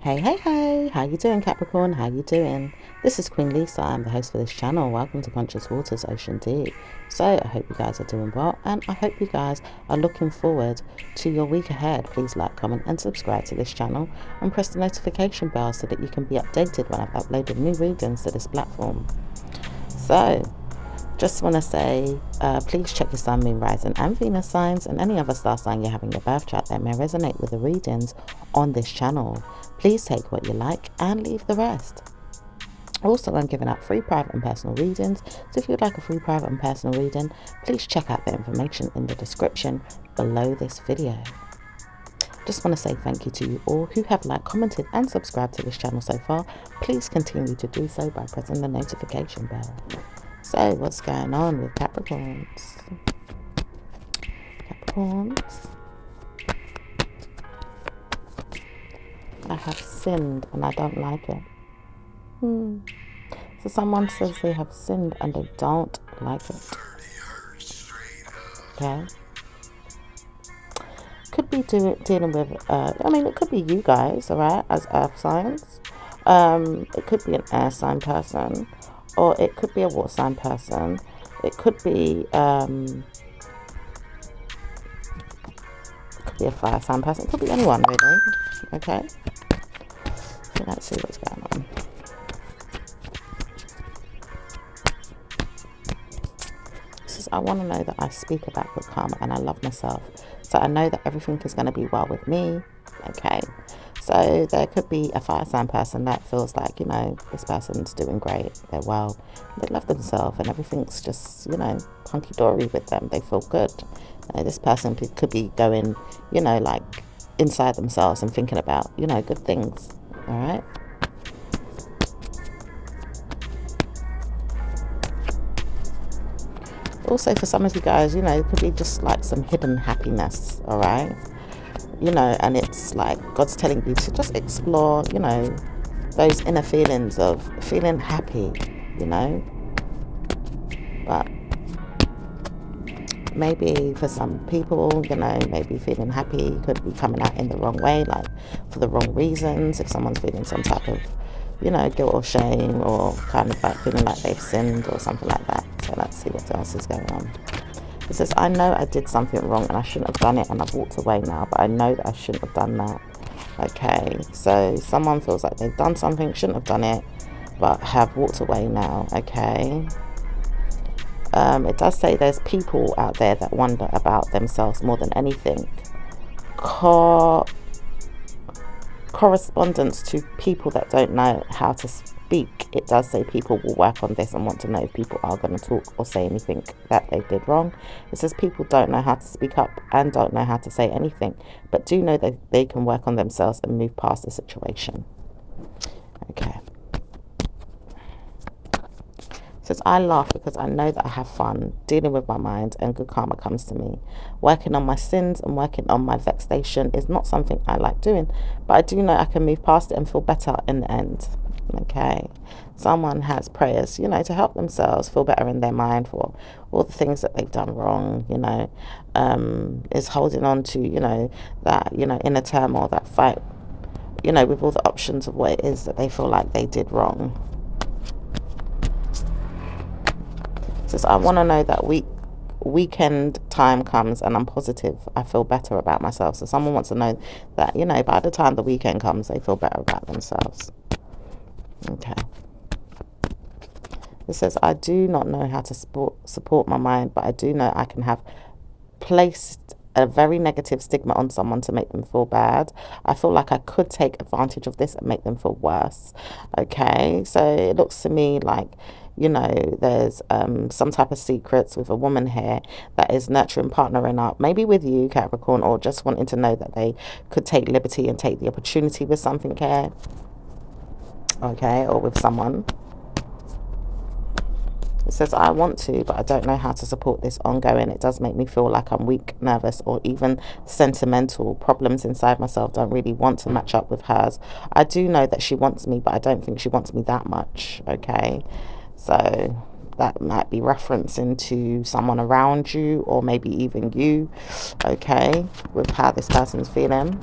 Hey, hey, hey, how you doing, Capricorn? How you doing? This is Queen Lisa. I'm the host for this channel. Welcome to Conscious Waters Ocean Deep. So I hope you guys are doing well, and I hope you guys are looking forward to your week ahead. Please like, comment and subscribe to this channel and press the notification bell so that you can be updated when I've uploaded new readings to this platform. So just want to say, please check your sun, moon, rising and Venus signs and any other star sign you have in your birth chart that may resonate with the readings on this channel. Please take what you like and leave the rest. Also, I'm giving out free private and personal readings, so if you'd like a free private and personal reading, please check out the information in the description below this video. Just want to say thank you to you all who have liked, commented and subscribed to this channel so far. Please continue to do so by pressing the notification bell. So what's going on with Capricorns? Capricorns, I have sinned and I don't like it. So someone says they have sinned and they don't like it. Okay. Could be dealing with, it could be you guys, alright, as earth signs. It could be an air sign person, or it could be a water sign person. It could be a fire sign person. It could be anyone, really. Okay. So let's see what's going on. I want to know that I speak about good karma and I love myself, so I know that everything is going to be well with me. Okay, so there could be a fire sign person that feels like, this person's doing great, they're well, they love themselves and everything's just, hunky-dory with them, they feel good. This person could be going, like inside themselves and thinking about, good things. All right. Also, for some of you guys, it could be just like some hidden happiness, all right? And it's like God's telling you to just explore, those inner feelings of feeling happy, But maybe for some people, maybe feeling happy could be coming out in the wrong way, like for the wrong reasons. If someone's feeling some type of, guilt or shame, or kind of like feeling like they've sinned or something like that. So let's see what else is going on. It says, I know I did something wrong and I shouldn't have done it and I've walked away now, but I know that I shouldn't have done that. Okay, so someone feels like they've done something, shouldn't have done it, but have walked away now. Okay. It does say there's people out there that wonder about themselves more than anything. Correspondence to people that don't know how to speak. It does say people will work on this and want to know if people are going to talk or say anything that they did wrong. It says people don't know how to speak up and don't know how to say anything, but do know that they can work on themselves and move past the situation. Okay. It says, I laugh because I know that I have fun dealing with my mind and good karma comes to me. Working on my sins and working on my vexation is not something I like doing, but I do know I can move past it and feel better in the end. Okay. Someone has prayers, to help themselves feel better in their mind for all the things that they've done wrong, is holding on to, that, inner turmoil, that fight, with all the options of what it is that they feel like they did wrong. Says, I want to know that weekend time comes and I'm positive. I feel better about myself. So someone wants to know that, by the time the weekend comes, they feel better about themselves. Okay. It says, I do not know how to support my mind, but I do know I can have placed a very negative stigma on someone to make them feel bad. I feel like I could take advantage of this and make them feel worse. Okay, so it looks to me like, there's some type of secrets with a woman here that is nurturing, partnering up, maybe with you, Capricorn, or just wanting to know that they could take liberty and take the opportunity with something here. Okay, or with someone. It says, I want to, but I don't know how to support this ongoing. It does make me feel like I'm weak, nervous, or even sentimental. Problems inside myself don't really want to match up with hers. I do know that she wants me, but I don't think she wants me that much. Okay, so that might be referencing to someone around you, or maybe even you. Okay, with how this person's feeling.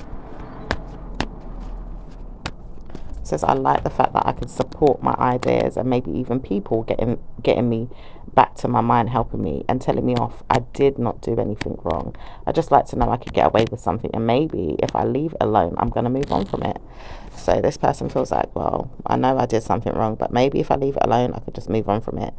says, I like the fact that I can support my ideas and maybe even people getting me back to my mind, helping me and telling me off. I did not do anything wrong. I just like to know I could get away with something, and maybe if I leave it alone, I'm going to move on from it. So this person feels like, well, I know I did something wrong, but maybe if I leave it alone, I could just move on from it.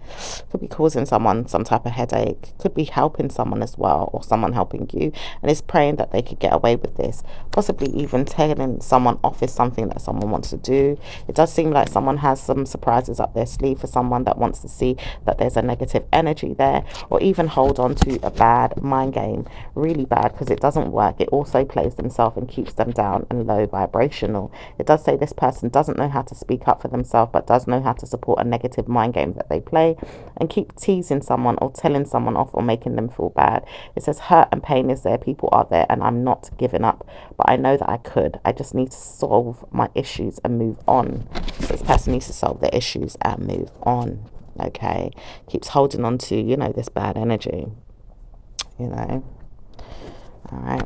Could be causing someone some type of headache. Could be helping someone as well, or someone helping you. And is praying that they could get away with this. Possibly even telling someone off is something that someone wants to do. It does seem like someone has some surprises up their sleeve for someone that wants to see that there's a negative energy there, or even hold on to a bad mind game. Really bad, because it doesn't work. It also plays themselves and keeps them down and low vibrational. It does say this person doesn't know how to speak up for themselves, but does know how to support a negative mind game that they play and keep teasing someone or telling someone off or making them feel bad. It says hurt and pain is there, people are there, and I'm not giving up, but I know that I could. I just need to solve my issues and move on. So this person needs to solve their issues and move on. Okay, keeps holding on to, you know, this bad energy, you know. All right.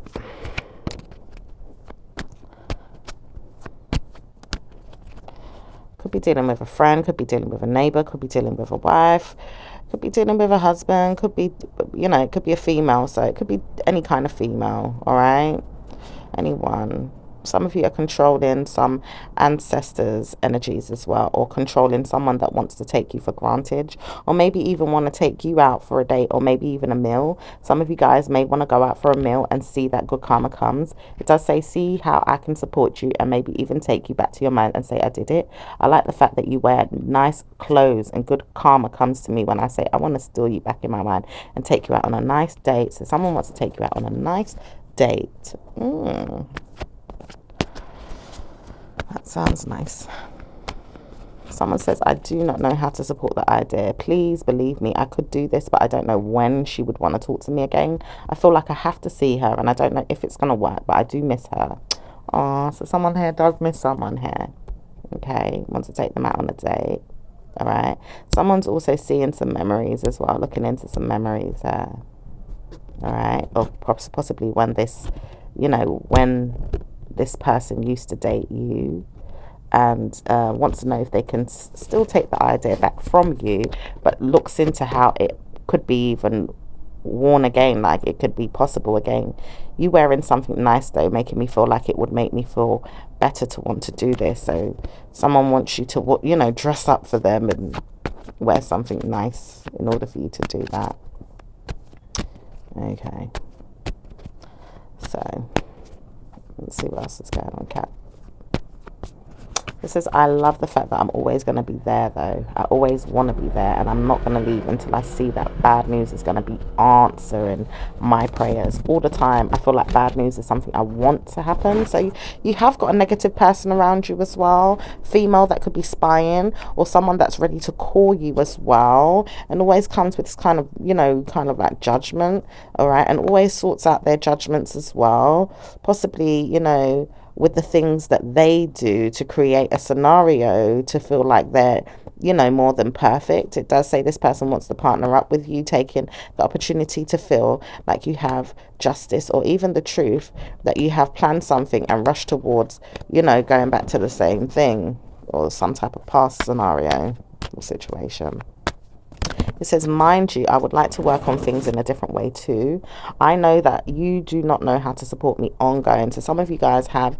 Could be dealing with a friend, could be dealing with a neighbor, could be dealing with a wife, could be dealing with a husband, could be, you know, it could be a female, so it could be any kind of female, all right? Anyone. Some of you are controlling some ancestors' energies as well, or controlling someone that wants to take you for granted, or maybe even want to take you out for a date, or maybe even a meal. Some of you guys may want to go out for a meal and see that good karma comes. It does say, see how I can support you, and maybe even take you back to your mind and say, I did it. I like the fact that you wear nice clothes and good karma comes to me when I say, I want to steal you back in my mind and take you out on a nice date. So someone wants to take you out on a nice date. That sounds nice. Someone says, I do not know how to support the idea. Please believe me, I could do this, but I don't know when she would want to talk to me again. I feel like I have to see her, and I don't know if it's going to work, but I do miss her. Oh, so someone here does miss someone here. Okay, wants to take them out on a date. All right. Someone's also seeing some memories as well, looking into some memories there. All right, of possibly when this, you know, when this person used to date you, and wants to know if they can still take the idea back from you, but looks into how it could be even worn again, like it could be possible again. You wearing something nice though, making me feel like it would make me feel better to want to do this. So someone wants you to, you know, dress up for them and wear something nice in order for you to do that. Okay, so let's see what else is going on, Cat. It says, I love the fact that I'm always going to be there, though. I always want to be there, and I'm not going to leave until I see that bad news is going to be answering my prayers all the time. I feel like bad news is something I want to happen. So you have got a negative person around you as well. Female that could be spying, or someone that's ready to call you as well. And always comes with this kind of, you know, kind of like judgment, all right? And always sorts out their judgments as well. Possibly, you know, with the things that they do to create a scenario to feel like they're, you know, more than perfect. It does say this person wants to partner up with you, taking the opportunity to feel like you have justice or even the truth that you have planned something and rushed towards, you know, going back to the same thing or some type of past scenario or situation. It says, mind you, I would like to work on things in a different way too. I know that you do not know how to support me ongoing. So some of you guys have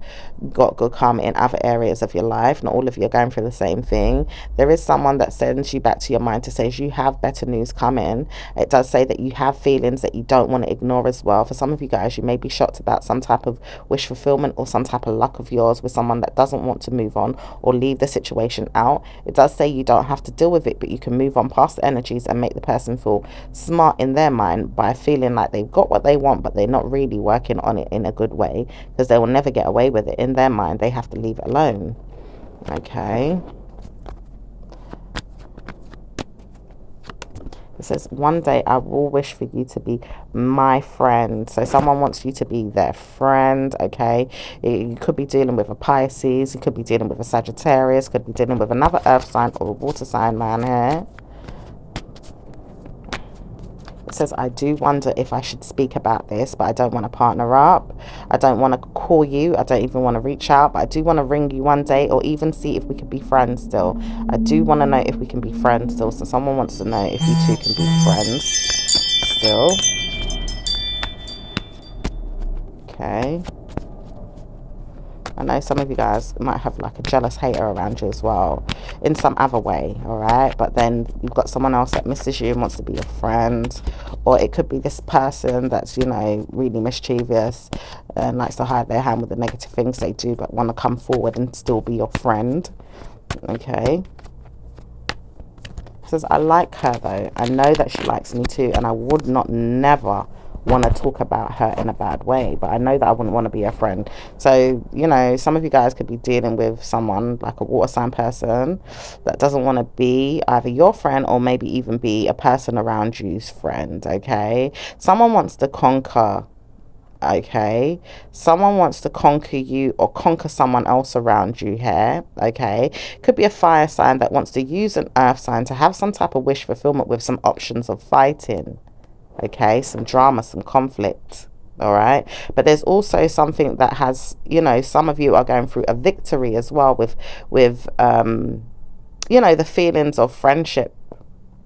got good karma in other areas of your life. Not all of you are going through the same thing. There is someone that sends you back to your mind to say you have better news coming. It does say that you have feelings that you don't want to ignore as well. For some of you guys, you may be shocked about some type of wish fulfillment or some type of luck of yours with someone that doesn't want to move on or leave the situation out. It does say you don't have to deal with it, but you can move on past the energies and make the person feel smart in their mind by feeling like they've got what they want, but they're not really working on it in a good way, because they will never get away with it. In their mind, they have to leave it alone. Okay. It says, one day I will wish for you to be my friend. So someone wants you to be their friend, okay? You could be dealing with a Pisces, you could be dealing with a Sagittarius, could be dealing with another earth sign or a water sign man here. It says, I do wonder if I should speak about this, but I don't want to partner up. I don't want to call you. I don't even want to reach out, but I do want to ring you one day or even see if we could be friends still. I do want to know if we can be friends still. So someone wants to know if you two can be friends still. Okay. I know some of you guys might have like a jealous hater around you as well in some other way, all right? But then you've got someone else that misses you and wants to be your friend. Or it could be this person that's, you know, really mischievous and likes to hide their hand with the negative things they do, but want to come forward and still be your friend, okay? It says, I like her though. I know that she likes me too, and I would not never want to talk about her in a bad way, but I know that I wouldn't want to be a friend. So, you know, some of you guys could be dealing with someone like a water sign person that doesn't want to be either your friend or maybe even be a person around you's friend, okay? Someone wants to conquer, okay? Someone wants to conquer you or conquer someone else around you here, okay? Could be a fire sign that wants to use an earth sign to have some type of wish fulfillment with some options of fighting, okay? Some drama, some conflict, all right? But there's also something that has, you know, some of you are going through a victory as well with you know, the feelings of friendship,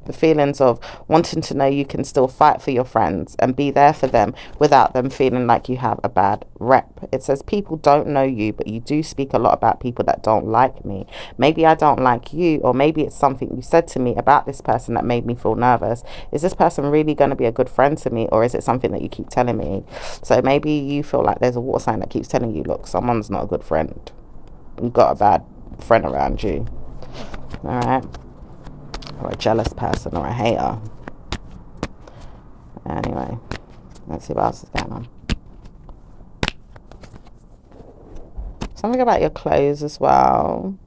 the feelings of wanting to know you can still fight for your friends and be there for them without them feeling like you have a bad rep. It says, people don't know you, but you do speak a lot about people that don't like me. Maybe I don't like you, or maybe it's something you said to me about this person that made me feel nervous. Is this person really going to be a good friend to me, or is it something that you keep telling me? So maybe you feel like there's a water sign that keeps telling you, look, someone's not a good friend. You've got a bad friend around you. All right? Or a jealous person or a hater. Anyway, let's see what else is going on. Something about your clothes as well.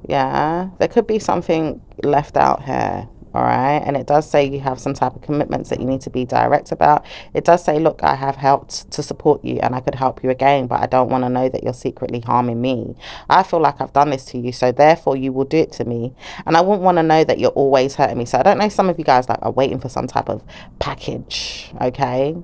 Yeah, there could be something left out here, all right? And it does say you have some type of commitments that you need to be direct about. It does say, look, I have helped to support you and I could help you again, but I don't want to know that you're secretly harming me. I feel like I've done this to you, so therefore you will do it to me. And I wouldn't want to know that you're always hurting me. So I don't know, some of you guys like are waiting for some type of package, okay?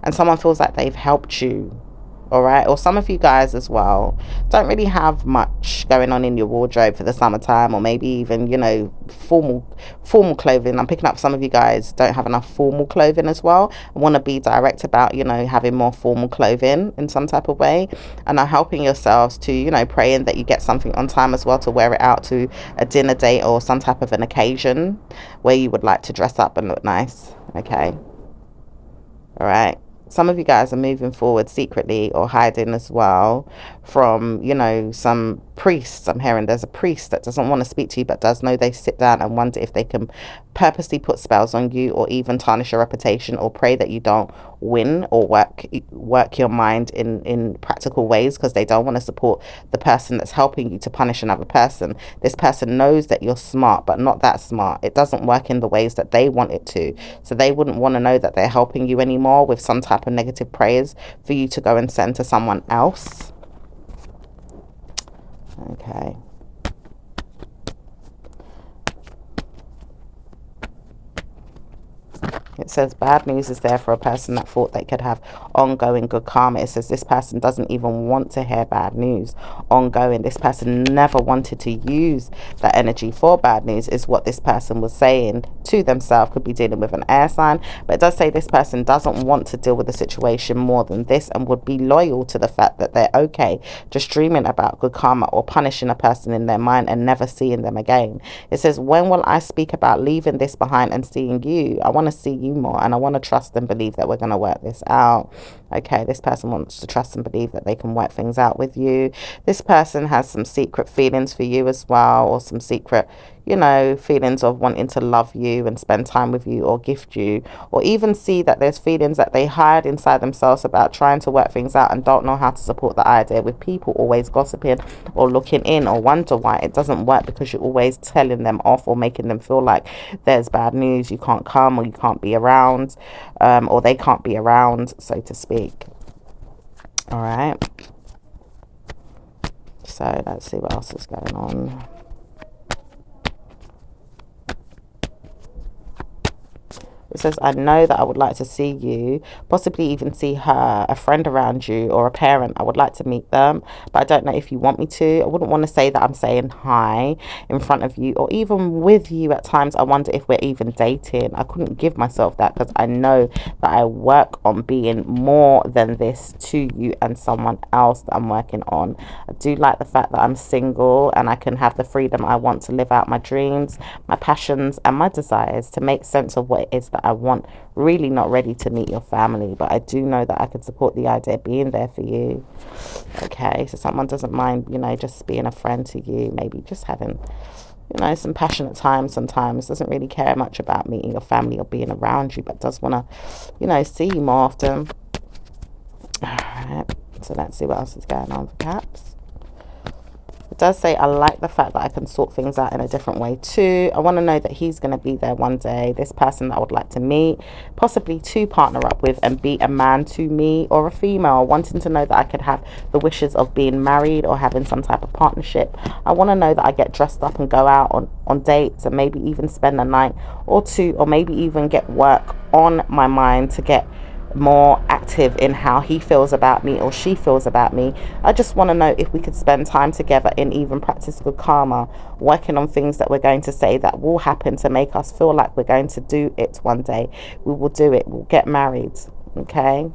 And someone feels like they've helped you, all right? Or some of you guys as well don't really have much going on in your wardrobe for the summertime, or maybe even, you know, formal clothing. I'm picking up some of you guys don't have enough formal clothing as well. I want to be direct about, you know, having more formal clothing in some type of way, and are helping yourselves to, you know, praying that you get something on time as well to wear it out to a dinner date or some type of an occasion where you would like to dress up and look nice, okay? All right. Some of you guys are moving forward secretly or hiding as well from, you know, some priests. I'm hearing there's a priest that doesn't want to speak to you but does know they sit down and wonder if they can purposely put spells on you or even tarnish your reputation or pray that you don't win or work your mind in practical ways because they don't want to support the person that's helping you to punish another person. This person knows that you're smart but not that smart. It doesn't work in the ways that they want it to, so they wouldn't want to know that they're helping you anymore with some type of negative prayers for you to go and send to someone else. Okay. It says bad news is there for a person that thought they could have ongoing good karma. It says this person doesn't even want to hear bad news ongoing. This person never wanted to use that energy for bad news is what this person was saying to themselves. Could be dealing with an air sign, but it does say this person doesn't want to deal with the situation more than this and would be loyal to the fact that they're okay just dreaming about good karma or punishing a person in their mind and never seeing them again. It says, when will I speak about leaving this behind and seeing you? I want to see you more, and I want to trust and believe that we're going to work this out. Okay, this person wants to trust and believe that they can work things out with you. This person has some secret feelings for you as well, or some secret, you know, feelings of wanting to love you and spend time with you or gift you, or even see that there's feelings that they hide inside themselves about trying to work things out and don't know how to support the idea, with people always gossiping or looking in, or wonder why it doesn't work because you're always telling them off or making them feel like there's bad news, you can't come or you can't be around, or they can't be around, so to speak. All right, so let's see what else is going on. It says, I know that I would like to see you, possibly even see her, a friend around you, or a parent. I would like to meet them, but I don't know if you want me to. I wouldn't want to say that I'm saying hi in front of you or even with you at times. I wonder if we're even dating. I couldn't give myself that because I know that I work on being more than this to you and someone else that I'm working on. I do like the fact that I'm single and I can have the freedom I want to live out my dreams, my passions and my desires, to make sense of what it is that I want. Really not ready to meet your family, but I do know that I could support the idea of being there for you. Okay, so someone doesn't mind, you know, just being a friend to you, maybe just having, you know, some passionate time sometimes. Doesn't really care much about meeting your family or being around you, but does want to, you know, see you more often. All right, so let's see what else is going on for Caps. It does say, I like the fact that I can sort things out in a different way too. I want to know that he's going to be there one day. This person that I would like to meet, possibly to partner up with and be a man to me, or a female, wanting to know that I could have the wishes of being married or having some type of partnership. I want to know that I get dressed up and go out on dates and maybe even spend a night or two, or maybe even get work on my mind to get more active in how he feels about me or she feels about me. I just want to know if we could spend time together and even practice good karma, working on things that we're going to say that will happen to make us feel like we're going to do it one day. We will do it. We'll get married. Okay,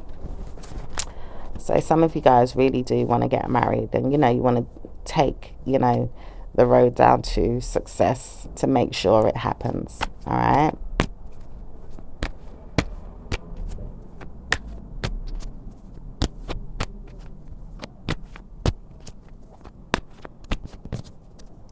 so some of you guys really do want to get married, and you know, you want to take, you know, the road down to success to make sure it happens. All right.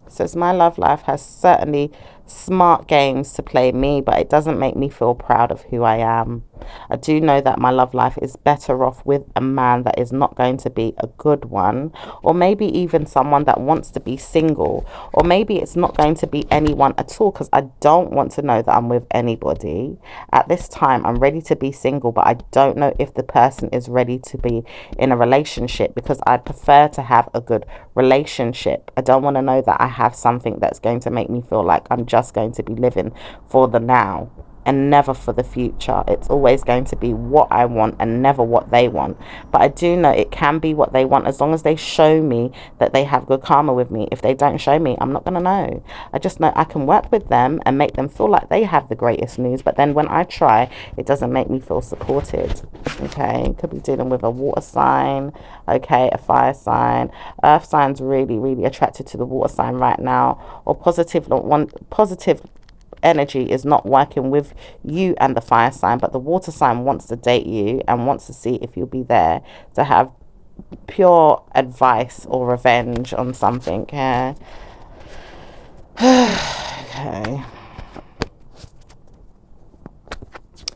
Says, my love life has certainly smart games to play me, but it doesn't make me feel proud of who I am. I do know that my love life is better off with a man that is not going to be a good one, or maybe even someone that wants to be single, or maybe it's not going to be anyone at all, because I don't want to know that I'm with anybody. At this time, I'm ready to be single, but I don't know if the person is ready to be in a relationship, because I prefer to have a good relationship. I don't want to know that I have something that's going to make me feel like I'm just going to be living for the now and never for the future. It's always going to be what I want and never what they want. But I do know it can be what they want, as long as they show me that they have good karma with me. If they don't show me, I'm not going to know. I just know I can work with them and make them feel like they have the greatest news, but then when I try, it doesn't make me feel supported. Okay, could be dealing with a water sign, okay, a fire sign. Earth signs really attracted to the water sign right now, or positive energy is not working with you and the fire sign, but the water sign wants to date you and wants to see if you'll be there to have pure advice or revenge on something. Yeah. Okay.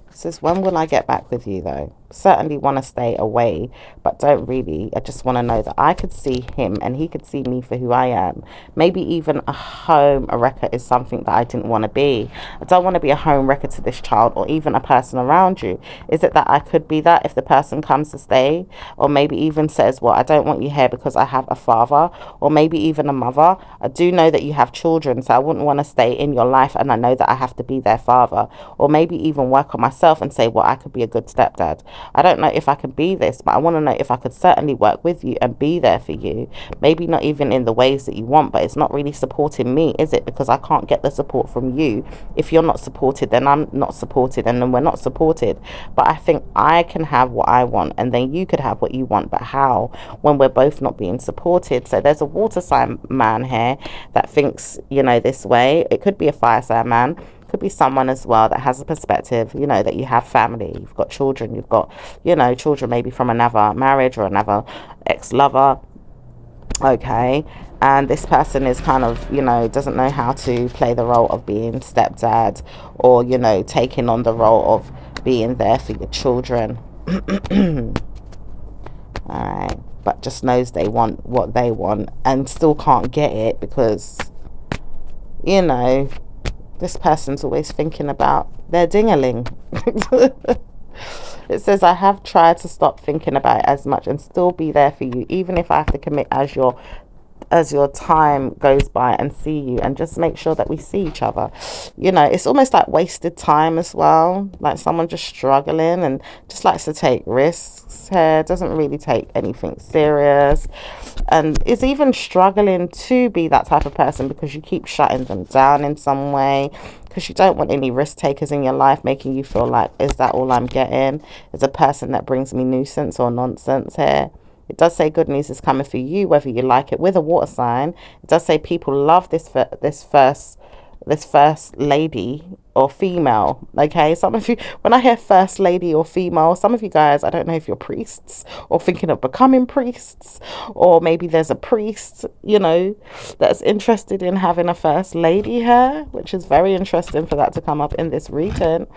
Says, when will I get back with you though? Certainly want to stay away, but don't really. I just want to know that I could see him and he could see me for who I am. Maybe even a home wrecker is something that I didn't want to be. I don't want to be a home wrecker to this child or even a person around you. Is it that I could be that if the person comes to stay? Or maybe even says, well, I don't want you here because I have a father, or maybe even a mother. I do know that you have children, so I wouldn't want to stay in your life and I know that I have to be their father. Or maybe even work on myself and say, well, I could be a good stepdad. I don't know if I can be this, but I want to know if I could certainly work with you and be there for you. Maybe not even in the ways that you want, but it's not really supporting me, is it? Because I can't get the support from you. If you're not supported, then I'm not supported, and then we're not supported. But I think I can have what I want, and then you could have what you want. But how, when we're both not being supported? So there's a water sign man here that thinks, you know, this way. It could be a fire sign man. Could be someone as well that has a perspective, you know, that you have family, you've got children, you've got, you know, children maybe from another marriage or another ex-lover. Okay, and this person is kind of, you know, doesn't know how to play the role of being stepdad, or, you know, taking on the role of being there for your children. All right, but just knows they want what they want and still can't get it because, you know, this person's always thinking about their ding-a-ling. It says, I have tried to stop thinking about it as much and still be there for you, even if I have to commit as your as your time goes by and see you, and just make sure that we see each other. You know, it's almost like wasted time as well, like someone just struggling and just likes to take risks here, doesn't really take anything serious, and is even struggling to be that type of person because you keep shutting them down in some way, because you don't want any risk takers in your life making you feel like, is that all I'm getting? Is a person that brings me nuisance or nonsense here. It does say good news is coming for you, whether you like it, with a water sign. It does say people love this first lady or female. Okay, some of you, when I hear first lady or female, some of you guys, I don't know if you're priests or thinking of becoming priests, or maybe there's a priest, you know, that's interested in having a first lady here, which is very interesting for that to come up in this reading.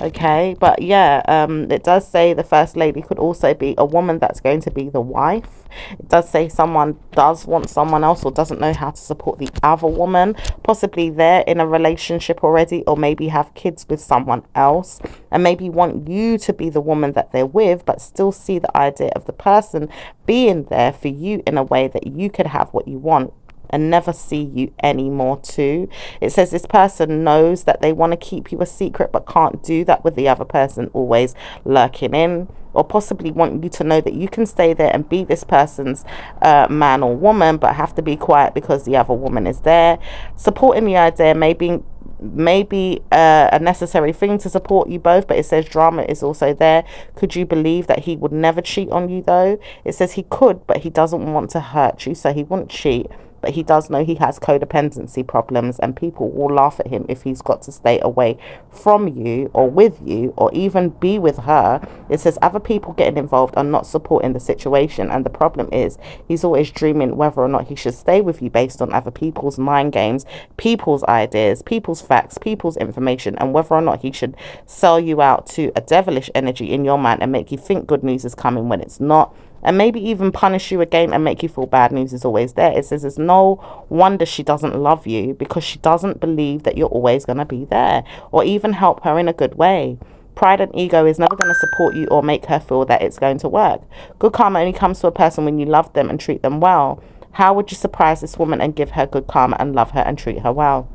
Okay, but yeah, it does say the first lady could also be a woman that's going to be the wife. It does say someone does want someone else or doesn't know how to support the other woman. Possibly they're in a relationship already, or maybe have kids with someone else, and maybe want you to be the woman that they're with, but still see the idea of the person being there for you in a way that you could have what you want and never see you anymore too. It says this person knows that they want to keep you a secret, but can't do that with the other person always lurking in, or possibly want you to know that you can stay there and be this person's man or woman, but have to be quiet because the other woman is there. Supporting the idea maybe a necessary thing to support you both, but it says drama is also there. Could you believe that he would never cheat on you though? It says he could, but he doesn't want to hurt you, so he wouldn't cheat. But he does know he has codependency problems, and people will laugh at him if he's got to stay away from you or with you or even be with her. It says other people getting involved are not supporting the situation, and the problem is he's always dreaming whether or not he should stay with you based on other people's mind games, people's ideas, people's facts, people's information, and whether or not he should sell you out to a devilish energy in your mind and make you think good news is coming when it's not, and maybe even punish you again and make you feel bad news is always there. It says it's no wonder she doesn't love you, because she doesn't believe that you're always going to be there or even help her in a good way. Pride and ego is never going to support you or make her feel that it's going to work. Good karma only comes to a person when you love them and treat them well. How would you surprise this woman and give her good karma and love her and treat her well?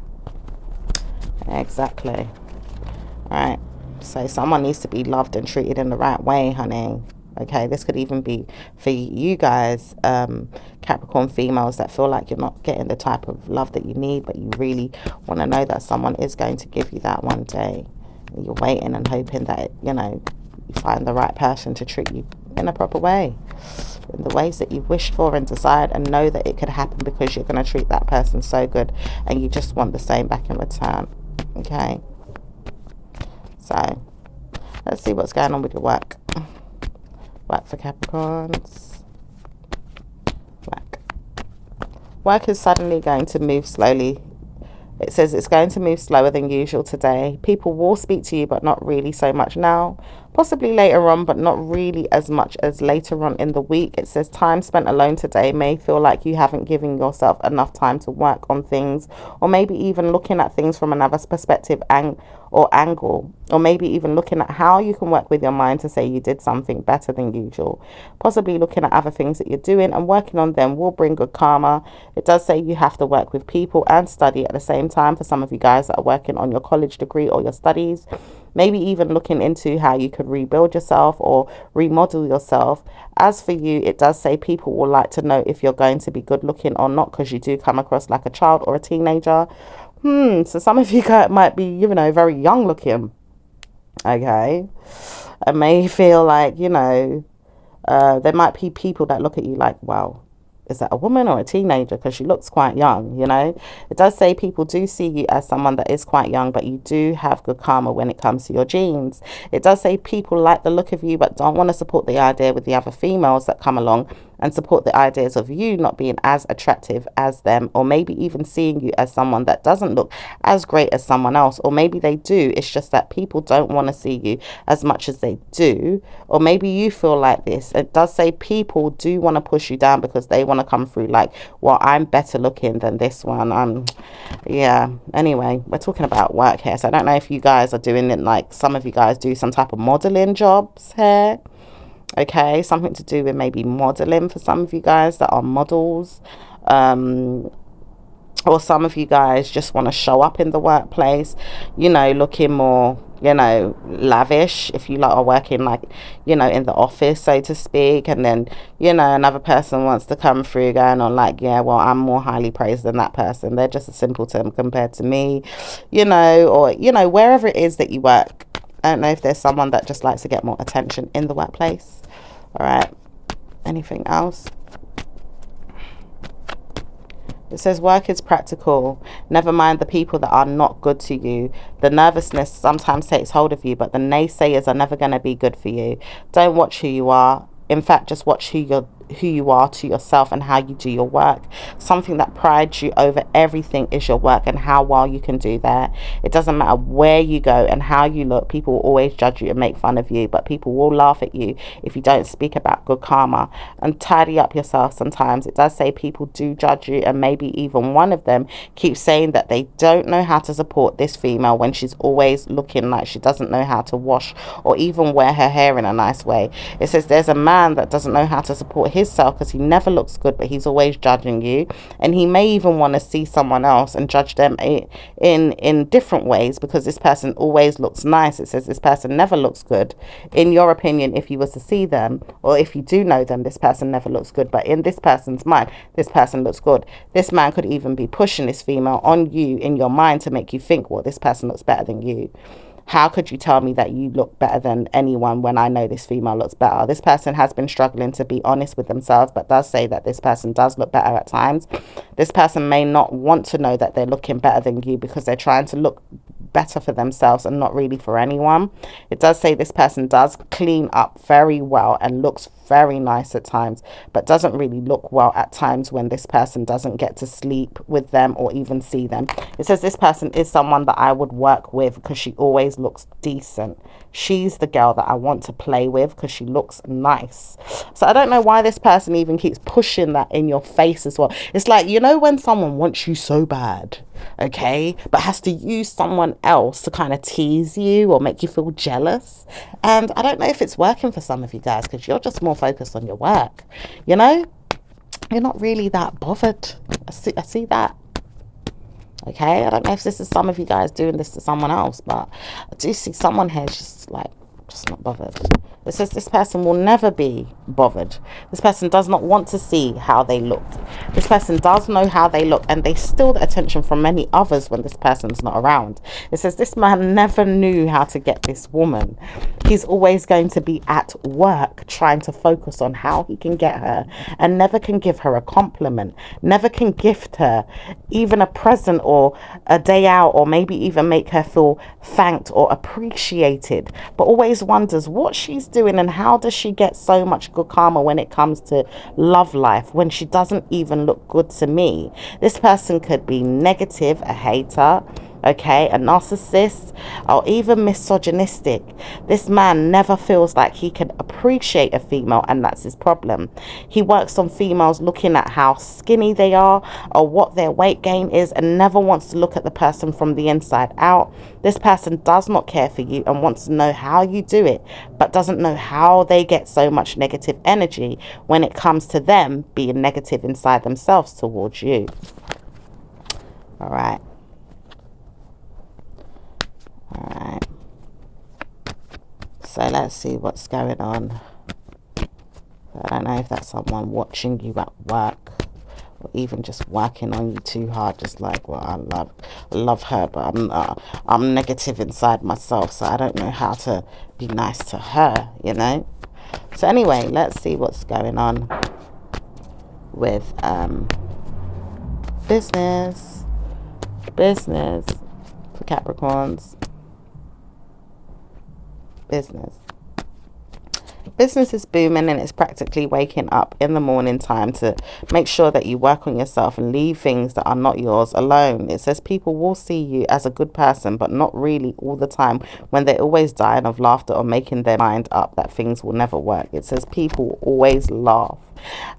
Exactly. All right. So someone needs to be loved and treated in the right way, honey. Okay, this could even be for you guys, Capricorn females, that feel like you're not getting the type of love that you need, but you really want to know that someone is going to give you that one day. You're waiting and hoping that, you know, you find the right person to treat you in a proper way, in the ways that you've wished for and desired, and know that it could happen because you're going to treat that person so good and you just want the same back in return. Okay, so let's see what's going on with your work. Work for Capricorns. Work is suddenly going to move slowly. It says it's going to move slower than usual today. People will speak to you, but not really so much now. Possibly later on, but not really as much as later on in the week. It says time spent alone today may feel like you haven't given yourself enough time to work on things, or maybe even looking at things from another perspective or angle, or maybe even looking at how you can work with your mind to say you did something better than usual. Possibly looking at other things that you're doing and working on them will bring good karma. It does say you have to work with people and study at the same time for some of you guys that are working on your college degree or your studies. Maybe even looking into how you could rebuild yourself or remodel yourself. As for you, it does say people will like to know if you're going to be good looking or not, because you do come across like a child or a teenager. So some of you guys might be, you know, very young looking. Okay. And may feel like, you know, there might be people that look at you like, wow, is that a woman or a teenager? Because she looks quite young, you know. It does say people do see you as someone that is quite young, but you do have good karma when it comes to your genes. It does say people like the look of you, but don't want to support the idea with the other females that come along and support the ideas of you not being as attractive as them, or maybe even seeing you as someone that doesn't look as great as someone else, or maybe they do, it's just that people don't want to see you as much as they do, or maybe you feel like this. It does say people do want to push you down because they want to come through like, well, I'm better looking than this one. Yeah, anyway, we're talking about work here, so I don't know if you guys are doing it, like some of you guys do some type of modeling jobs here. Okay, something to do with maybe modeling for some of you guys that are models. Or some of you guys just want to show up in the workplace, you know, looking more, you know, lavish, if you like, are working like, you know, in the office, so to speak. And then, you know, another person wants to come through going on like, yeah, well, I'm more highly praised than that person, they're just a simpleton compared to me, you know. Or, you know, wherever it is that you work, I don't know if there's someone that just likes to get more attention in the workplace. All right, anything else? It says work is practical. Never mind the people that are not good to you. The nervousness sometimes takes hold of you, but the naysayers are never going to be good for you. Don't watch who you are. In fact, just watch who you are to yourself and how you do your work. Something that prides you over everything is your work and how well you can do that. It doesn't matter where you go and how you look. People will always judge you and make fun of you, but people will laugh at you if you don't speak about good karma and tidy up yourself. Sometimes it does say people do judge you, and maybe even one of them keeps saying that they don't know how to support this female when she's always looking like she doesn't know how to wash or even wear her hair in a nice way. It says there's a man that doesn't know how to support himself because he never looks good, but he's always judging you, and he may even want to see someone else and judge them in different ways because this person always looks nice. It says this person never looks good. In your opinion, if you was to see them, or if you do know them, this person never looks good, but in this person's mind, this person looks good. This man could even be pushing this female on you in your mind to make you think, well, this person looks better than you. How could you tell me that you look better than anyone when I know this female looks better? This person has been struggling to be honest with themselves, but does say that this person does look better at times. This person may not want to know that they're looking better than you because they're trying to look better for themselves and not really for anyone. It does say this person does clean up very well and looks very nice at times, but doesn't really look well at times when this person doesn't get to sleep with them or even see them. It says this person is someone that I would work with because she always looks decent. She's the girl that I want to play with because she looks nice. So I don't know why this person even keeps pushing that in your face as well. It's like, you know, when someone wants you so bad, okay, but has to use someone else to kind of tease you or make you feel jealous. And I don't know if it's working for some of you guys because you're just more focused on your work, you know. You're not really that bothered. I see that. Okay, I don't know if this is some of you guys doing this to someone else, but I do see someone here just like, just not bothered. It says this person will never be bothered. This person does not want to see how they look. This person does know how they look, and they steal the attention from many others when this person's not around. It says this man never knew how to get this woman. He's always going to be at work trying to focus on how he can get her, and never can give her a compliment, never can gift her even a present or a day out, or maybe even make her feel thanked or appreciated, but always wonders what she's doing and how does she get so much good karma when it comes to love life when she doesn't even look good to me. This person could be negative, a hater, okay, a narcissist, or even misogynistic. This man never feels like he can appreciate a female, and that's his problem. He works on females looking at how skinny they are or what their weight gain is, and never wants to look at the person from the inside out. This person does not care for you and wants to know how you do it, but doesn't know how they get so much negative energy when it comes to them being negative inside themselves towards you. All right. Alright, so let's see what's going on. I don't know if that's someone watching you at work or even just working on you too hard, just like, well, I love her, but I'm negative inside myself, so I don't know how to be nice to her, you know. So anyway, let's see what's going on with business for Capricorns. Business is booming, and it's practically waking up in the morning time to make sure that you work on yourself and leave things that are not yours alone. It says people will see you as a good person, but not really all the time, when they're always dying of laughter or making their mind up that things will never work. It says people always laugh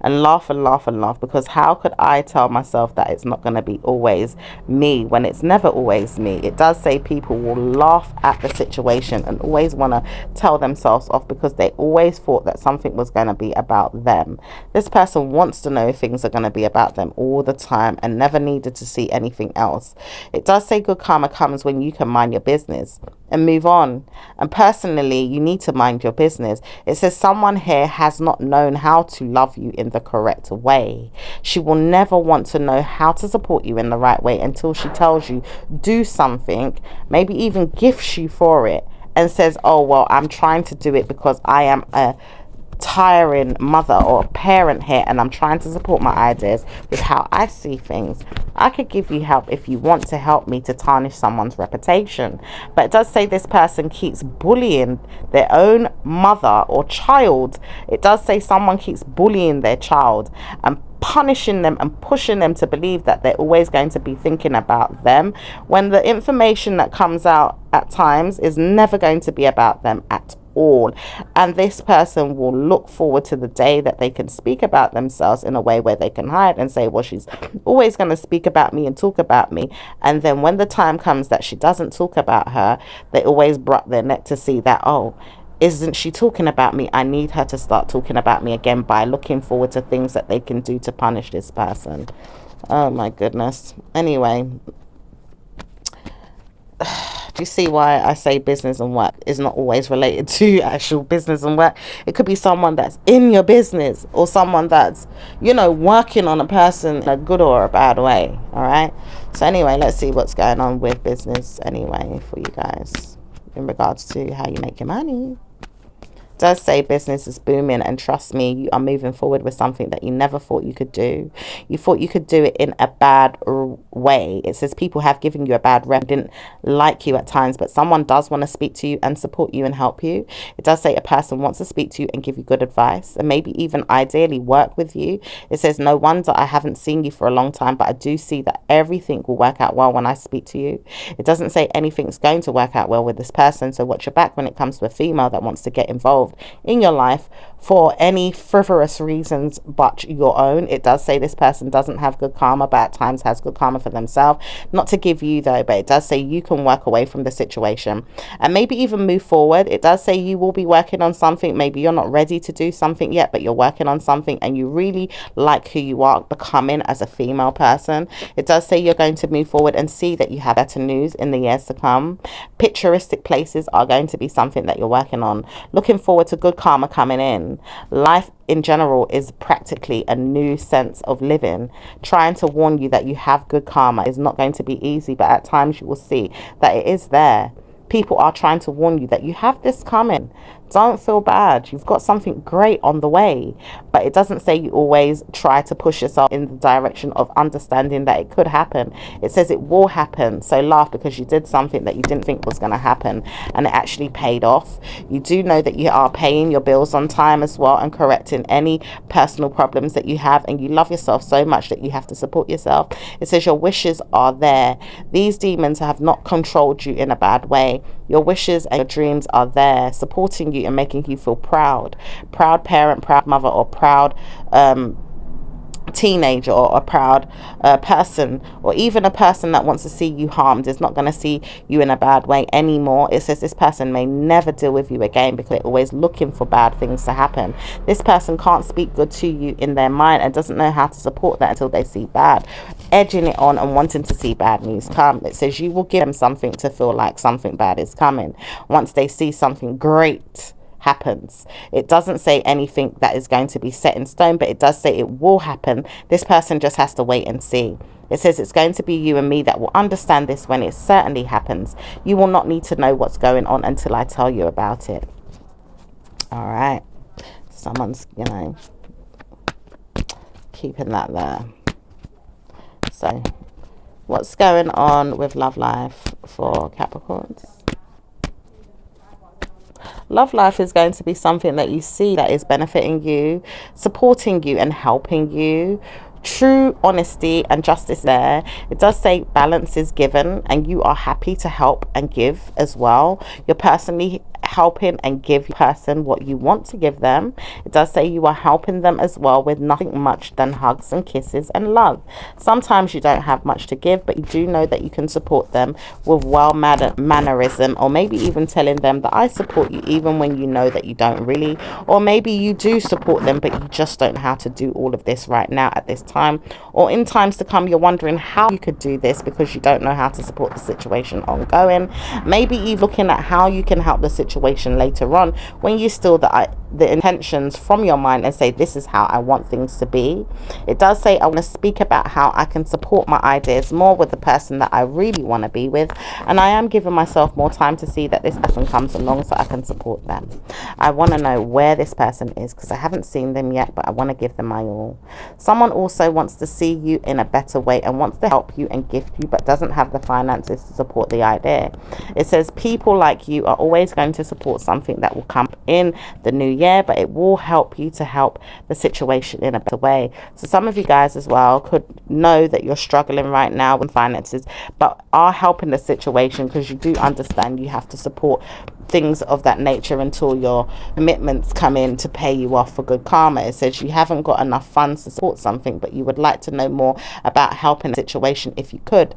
and laugh and laugh and laugh, because how could I tell myself that it's not going to be always me when it's never always me? It does say people will laugh at the situation and always want to tell themselves off because they always thought that something was going to be about them. This person wants to know things are going to be about them all the time and never needed to see anything else. It does say good karma comes when you can mind your business and move on. And personally, you need to mind your business. It says someone here has not known how to love you in the correct way. She will never want to know how to support you in the right way until she tells you do something, maybe even gifts you for it, and says, oh well, I'm trying to do it because I am a tiring mother or parent here and I'm trying to support my ideas with how I see things. I could give you help if you want to help me to tarnish someone's reputation. But it does say this person keeps bullying their own mother or child. It does say someone keeps bullying their child and punishing them and pushing them to believe that they're always going to be thinking about them, when the information that comes out at times is never going to be about them at all. And this person will look forward to the day that they can speak about themselves in a way where they can hide and say, well, she's always going to speak about me and talk about me. And then when the time comes that she doesn't talk about her, they always brought their neck to see that, oh, isn't she talking about me? I need her to start talking about me again, by looking forward to things that they can do to punish this person. Oh my goodness. Anyway, do you see why I say business and work is not always related to actual business and work? It could be someone that's in your business or someone that's, you know, working on a person in a good or a bad way. All right. So anyway, let's see what's going on with business anyway for you guys in regards to how you make your money. Does say business is booming, and trust me, you are moving forward with something that you never thought you could do. You thought you could do it in a bad way. It says people have given you a bad rep, didn't like you at times, but someone does want to speak to you and support you and help you. It does say a person wants to speak to you and give you good advice and maybe even ideally work with you. It says no wonder I haven't seen you for a long time, but I do see that everything will work out well when I speak to you. It doesn't say anything's going to work out well with this person, so watch your back when it comes to a female that wants to get involved in your life for any frivolous reasons but your own. It does say this person doesn't have good karma, but at times has good karma for themselves. Not to give you though, but it does say you can work away from the situation and maybe even move forward. It does say you will be working on something. Maybe you're not ready to do something yet, but you're working on something and you really like who you are becoming as a female person. It does say you're going to move forward and see that you have better news in the years to come. Picturesque places are going to be something that you're working on. Looking forward to good karma coming in. Life in general is practically a new sense of living. Trying to warn you that you have good karma is not going to be easy, but at times you will see that it is there. People are trying to warn you that you have this coming. Don't feel bad. You've got something great on the way. But it doesn't say you always try to push yourself in the direction of understanding that it could happen. It says it will happen. So laugh because you did something that you didn't think was going to happen and it actually paid off. You do know that you are paying your bills on time as well and correcting any personal problems that you have, and you love yourself so much that you have to support yourself. It says your wishes are there. These demons have not controlled you in a bad way. Your wishes and your dreams are there, supporting you and making you feel proud. Proud parent, proud mother, or proud teenager, or a proud person, or even a person that wants to see you harmed is not going to see you in a bad way anymore. It says this person may never deal with you again because they're always looking for bad things to happen. This person can't speak good to you in their mind and doesn't know how to support that until they see bad, edging it on and wanting to see bad news come. It says you will give them something to feel like something bad is coming once they see something great happens. It doesn't say anything that is going to be set in stone, but it does say it will happen. This person just has to wait and see. It says it's going to be you and me that will understand this when it certainly happens. You will not need to know what's going on until I tell you about it. All right. Someone's, you know, keeping that there. So what's going on with love life for Capricorns? Love life is going to be something that you see that is benefiting you, supporting you and helping you true honesty and justice there. It does say balance is given, and you are happy to help and give as well. You're personally helping and give person what you want to give them. It does say you are helping them as well with nothing much than hugs and kisses and love. Sometimes you don't have much to give, but you do know that you can support them with well mannerism, or maybe even telling them that I support you even when you know that you don't really, or maybe you do support them but you just don't know how to do all of this right now at this time, or in times to come you're wondering how you could do this because you don't know how to support the situation ongoing. Maybe even looking at how you can help the situation later on when you still the intentions from your mind and say, this is how I want things to be. It does say I want to speak about how I can support my ideas more with the person that I really want to be with, and I am giving myself more time to see that this person comes along so I can support them. I want to know where this person is because I haven't seen them yet, but I want to give them my all. Someone also wants to see you in a better way and wants to help you and gift you, but doesn't have the finances to support the idea. It says people like you are always going to support something that will come in the new year, but it will help you to help the situation in a better way. So some of you guys as well could know that you're struggling right now with finances, but are helping the situation because you do understand you have to support things of that nature until your commitments come in to pay you off for good karma. It says you haven't got enough funds to support something, but you would like to know more about helping the situation if you could.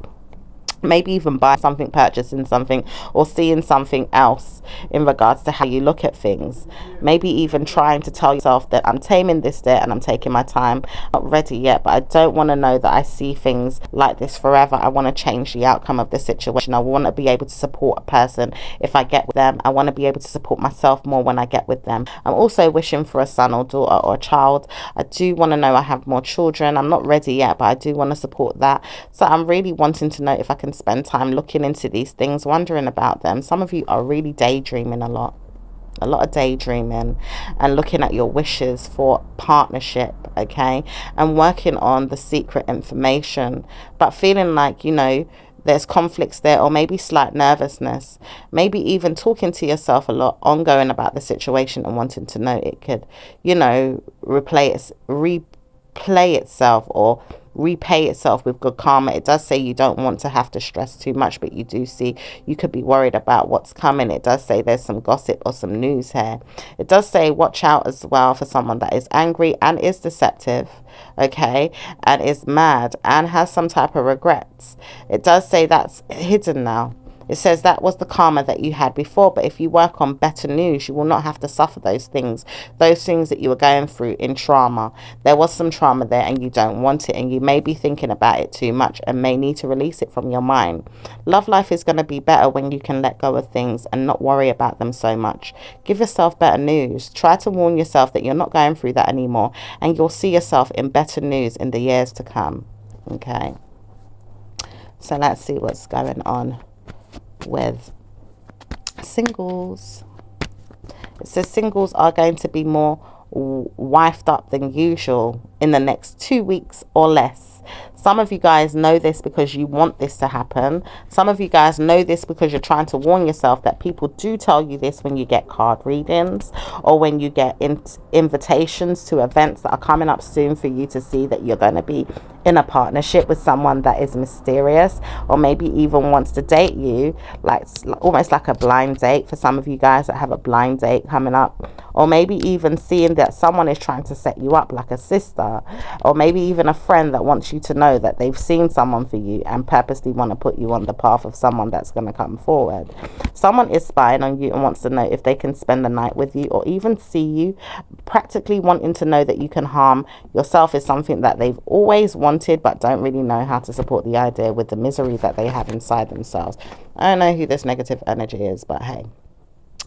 Maybe even buy something, purchasing something, or seeing something else in regards to how you look at things. Maybe even trying to tell yourself that I'm taming this debt and I'm taking my time. Not ready yet, but I don't want to know that I see things like this forever. I want to change the outcome of the situation. I want to be able to support a person if I get with them. I want to be able to support myself more when I get with them. I'm also wishing for a son or daughter or a child. I do want to know I have more children. I'm not ready yet, but I do want to support that. So I'm really wanting to know if I can spend time looking into these things, wondering about them. Some of you are really daydreaming a lot of daydreaming and looking at your wishes for partnership, okay, and working on the secret information, but feeling like, you know, there's conflicts there, or maybe slight nervousness, maybe even talking to yourself a lot ongoing about the situation and wanting to know it could, you know, replay itself or repay itself with good karma. It does say you don't want to have to stress too much, but you do see you could be worried about what's coming. It does say there's some gossip or some news here. It does say watch out as well for someone that is angry and is deceptive, okay, and is mad and has some type of regrets. It does say that's hidden now. It says that was the karma that you had before, but if you work on better news, you will not have to suffer those things that you were going through in trauma. There was some trauma there and you don't want it, and you may be thinking about it too much and may need to release it from your mind. Love life is going to be better when you can let go of things and not worry about them so much. Give yourself better news. Try to warn yourself that you're not going through that anymore, and you'll see yourself in better news in the years to come. Okay, so let's see what's going on with singles. It says singles are going to be more wifed up than usual in the next 2 weeks or less. Some of you guys know this because you want this to happen. Some of you guys know this because you're trying to warn yourself that people do tell you this when you get card readings or when you get invitations to events that are coming up soon for you to see that you're going to be in a partnership with someone that is mysterious, or maybe even wants to date you, like almost like a blind date for some of you guys that have a blind date coming up, or maybe even seeing that someone is trying to set you up like a sister, or maybe even a friend that wants you to know that they've seen someone for you and purposely want to put you on the path of someone that's going to come forward. Someone is spying on you and wants to know if they can spend the night with you or even see you. Practically wanting to know that you can harm yourself is something that they've always wanted but don't really know how to support the idea with the misery that they have inside themselves. I don't know who this negative energy is, but hey.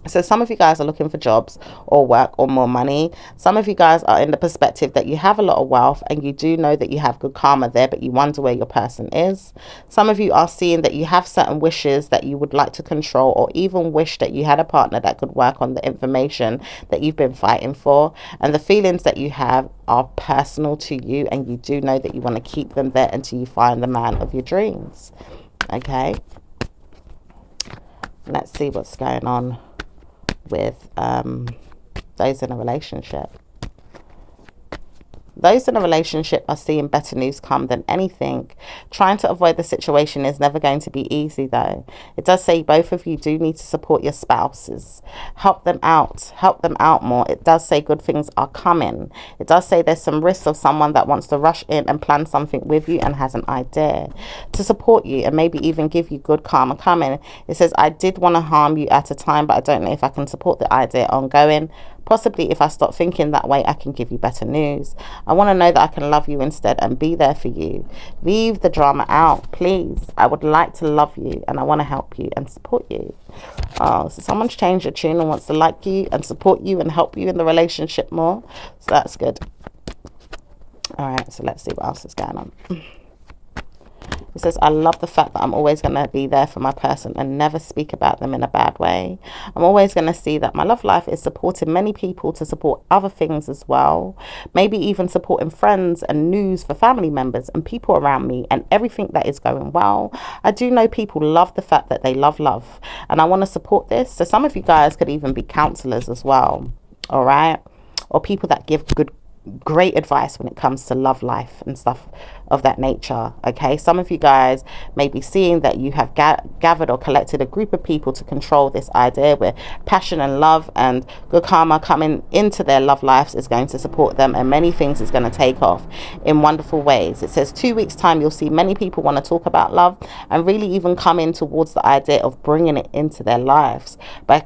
So some of you guys are looking for jobs or work or more money. Some of you guys are in the perspective that you have a lot of wealth and you do know that you have good karma there, but you wonder where your person is. Some of you are seeing that you have certain wishes that you would like to control, or even wish that you had a partner that could work on the information that you've been fighting for. And the feelings that you have are personal to you, and you do know that you want to keep them there until you find the man of your dreams. Okay. Let's see what's going on with those in a relationship. Those in a relationship are seeing better news come than anything. Trying to avoid the situation is never going to be easy, though. It does say both of you do need to support your spouses. Help them out more. It does say good things are coming. It does say there's some risks of someone that wants to rush in and plan something with you and has an idea to support you and maybe even give you good karma coming. It says, I did want to harm you at a time, but I don't know if I can support the idea ongoing. Possibly if I stop thinking that way, I can give you better news. I want to know that I can love you instead and be there for you. Leave the drama out, please. I would like to love you and I want to help you and support you. Oh, so someone's changed your tune and wants to like you and support you and help you in the relationship more. So that's good. All right, so let's see what else is going on. It says, I love the fact that I'm always going to be there for my person and never speak about them in a bad way. I'm always going to see that my love life is supporting many people to support other things as well. Maybe even supporting friends and news for family members and people around me and everything that is going well. I do know people love the fact that they love love. And I want to support this. So some of you guys could even be counselors as well. All right. Or people that give great advice when it comes to love life and stuff of that nature. Okay, some of you guys may be seeing that you have gathered or collected a group of people to control this idea where passion and love and good karma coming into their love lives is going to support them, and many things is going to take off in wonderful ways. It says 2 weeks time you'll see many people want to talk about love and really even come in towards the idea of bringing it into their lives by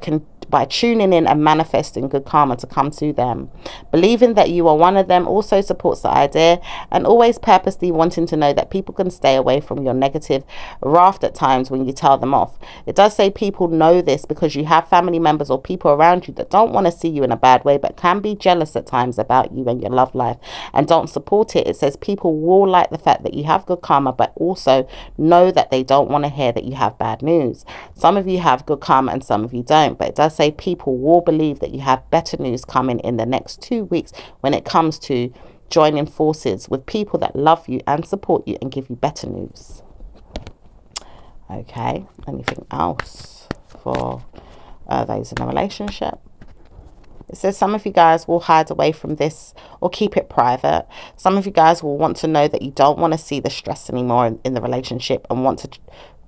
tuning in and manifesting good karma to come to them. Believing that you are one of them also supports the idea, and always purposely wanting to know that people can stay away from your negative raft at times when you tell them off. It does say people know this because you have family members or people around you that don't want to see you in a bad way but can be jealous at times about you and your love life and don't support it. It says people will like the fact that you have good karma but also know that they don't want to hear that you have bad news. Some of you have good karma and some of you don't, but it does say people will believe that you have better news coming in the next 2 weeks when it comes to joining forces with people that love you and support you and give you better news. Okay, anything else for those in a relationship? It says some of you guys will hide away from this or keep it private. Some of you guys will want to know that you don't want to see the stress anymore in the relationship and want to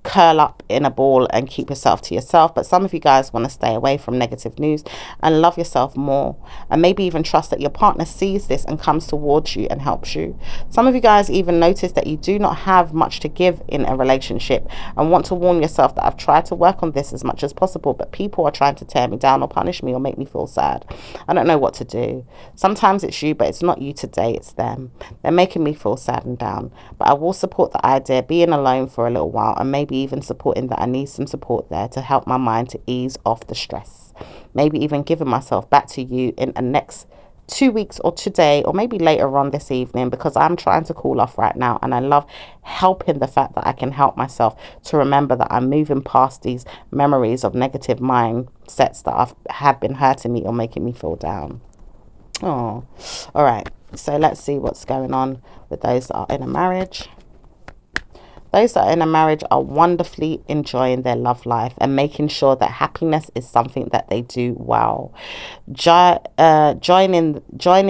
curl up in a ball and keep yourself to yourself. But some of you guys want to stay away from negative news and love yourself more, and maybe even trust that your partner sees this and comes towards you and helps you. Some of you guys even notice that you do not have much to give in a relationship and want to warn yourself that I've tried to work on this as much as possible, but people are trying to tear me down or punish me or make me feel sad. I don't know what to do. Sometimes it's you, but it's not you today, it's them. They're making me feel sad and down, but I will support the idea being alone for a little while, and maybe even supporting that I need some support there to help my mind to ease off the stress. Maybe even giving myself back to you in the next 2 weeks or today or maybe later on this evening, because I'm trying to cool off right now, and I love helping the fact that I can help myself to remember that I'm moving past these memories of negative mindsets that have been hurting me or making me feel down. Oh, all right, so let's see what's going on with those that are in a marriage. Those that are in a marriage are wonderfully enjoying their love life and making sure that happiness is something that they do well. Joining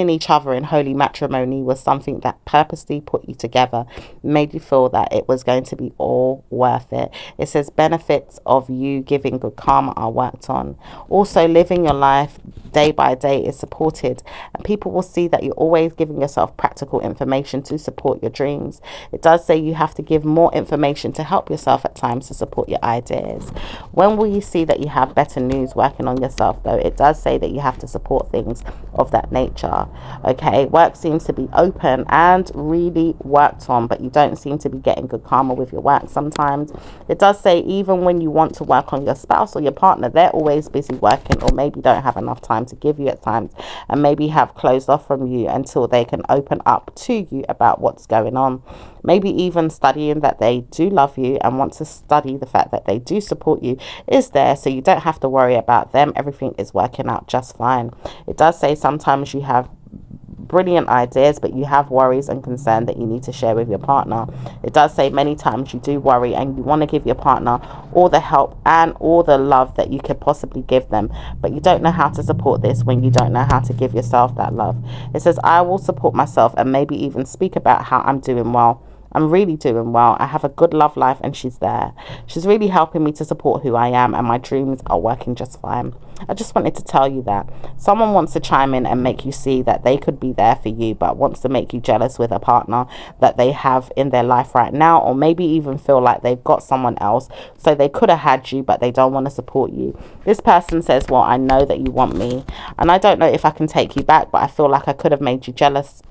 each other in holy matrimony was something that purposely put you together, made you feel that it was going to be all worth it. It says benefits of you giving good karma are worked on. Also, living your life day by day is supported, and people will see that you're always giving yourself practical information to support your dreams. It does say you have to give more information to help yourself at times to support your ideas. When will you see that you have better news working on yourself, though? It does say that you have to support things of that nature. Okay, work seems to be open and really worked on, but you don't seem to be getting good karma with your work sometimes. It does say even when you want to work on your spouse or your partner, they're always busy working or maybe don't have enough time to give you at times, and maybe have closed off from you until they can open up to you about what's going on. Maybe even studying that they do love you and want to study the fact that they do support you is there, so you don't have to worry about them. Everything is working out just fine. It does say sometimes you have brilliant ideas, but you have worries and concern that you need to share with your partner. It does say many times you do worry and you want to give your partner all the help and all the love that you could possibly give them, but you don't know how to support this when you don't know how to give yourself that love. It says, I will support myself and maybe even speak about how I'm doing well. I'm really doing well. I have a good love life and she's there. She's really helping me to support who I am and my dreams are working just fine. I just wanted to tell you that someone wants to chime in and make you see that they could be there for you, but wants to make you jealous with a partner that they have in their life right now, or maybe even feel like they've got someone else, so they could have had you, but they don't want to support you. This person says, well, I know that you want me, and I don't know if I can take you back, but I feel like I could have made you jealous.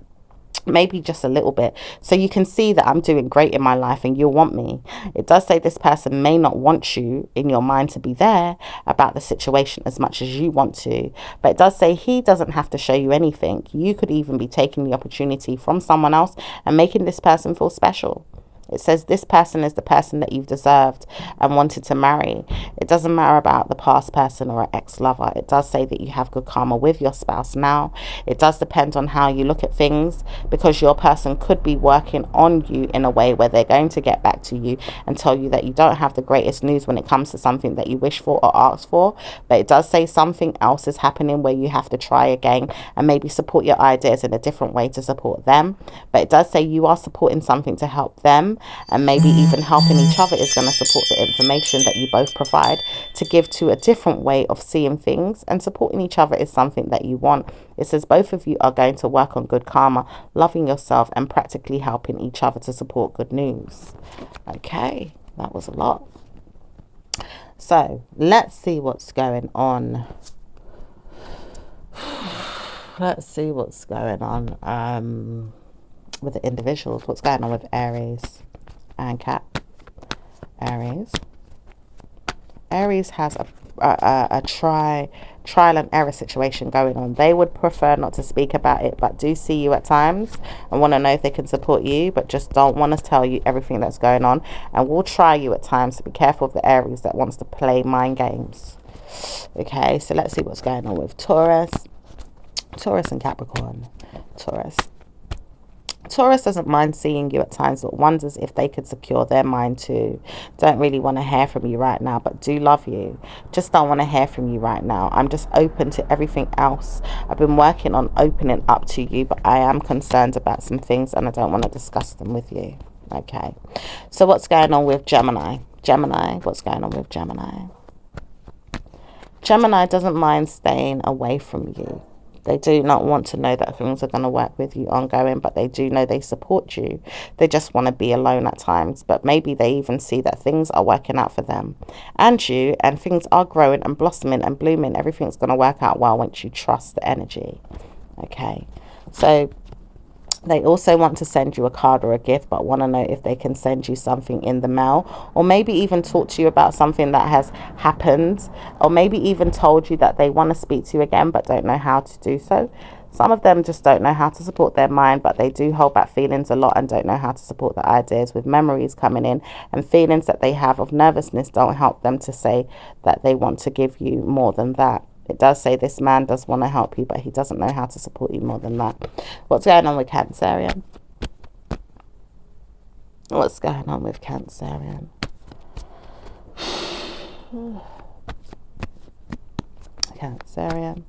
Maybe just a little bit, so you can see that I'm doing great in my life and you'll want me. It does say this person may not want you in your mind to be there about the situation as much as you want to, but it does say he doesn't have to show you anything. You could even be taking the opportunity from someone else and making this person feel special. It says this person is the person that you've deserved and wanted to marry. It doesn't matter about the past person or an ex-lover. It does say that you have good karma with your spouse now. It does depend on how you look at things, because your person could be working on you in a way where they're going to get back to you and tell you that you don't have the greatest news when it comes to something that you wish for or ask for. But it does say something else is happening where you have to try again and maybe support your ideas in a different way to support them. But it does say you are supporting something to help them, and maybe even helping each other is going to support the information that you both provide to give to a different way of seeing things, and supporting each other is something that you want. It says both of you are going to work on good karma, loving yourself and practically helping each other to support good news. Okay, that was a lot. So let's see what's going on. Let's see what's going on with the individuals. What's going on with Aries and Cap? Aries has a trial and error situation going on. They would prefer not to speak about it, but do see you at times and want to know if they can support you, but just don't want to tell you everything that's going on, and will try you at times. So be careful of the Aries that wants to play mind games. Okay, so let's see what's going on with Taurus and Capricorn. Taurus doesn't mind seeing you at times, but wonders if they could secure their mind too. Don't really want to hear from you right now, but do love you. Just don't want to hear from you right now. I'm just open to everything else. I've been working on opening up to you, but I am concerned about some things and I don't want to discuss them with you. Okay, so what's going on with Gemini? What's going on with Gemini? Gemini doesn't mind staying away from you. They do not want to know that things are going to work with you ongoing, but they do know they support you. They just want to be alone at times, but maybe they even see that things are working out for them and you, and things are growing and blossoming and blooming. Everything's going to work out well once you trust the energy. Okay, so they also want to send you a card or a gift, but want to know if they can send you something in the mail, or maybe even talk to you about something that has happened, or maybe even told you that they want to speak to you again but don't know how to do so. Some of them just don't know how to support their mind, but they do hold back feelings a lot and don't know how to support the ideas with memories coming in, and feelings that they have of nervousness don't help them to say that they want to give you more than that. It does say this man does want to help you, but he doesn't know how to support you more than that. What's going on with Cancerian? What's going on with Cancerian? Cancerian.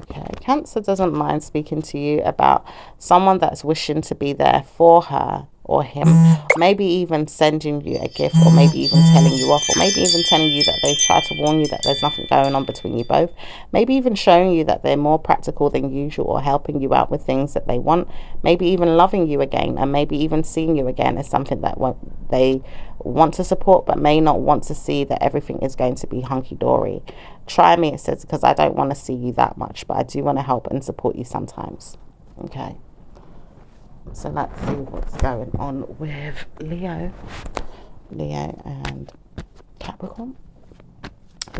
Okay, Cancer doesn't mind speaking to you about someone that's wishing to be there for her or him, maybe even sending you a gift, or maybe even telling you off, or maybe even telling you that they've tried to warn you that there's nothing going on between you both, maybe even showing you that they're more practical than usual, or helping you out with things that they want, maybe even loving you again, and maybe even seeing you again as something that they want to support, but may not want to see that everything is going to be hunky-dory. Try me, it says, because I don't want to see you that much, but I do want to help and support you sometimes. Okay, so let's see what's going on with Leo and Capricorn.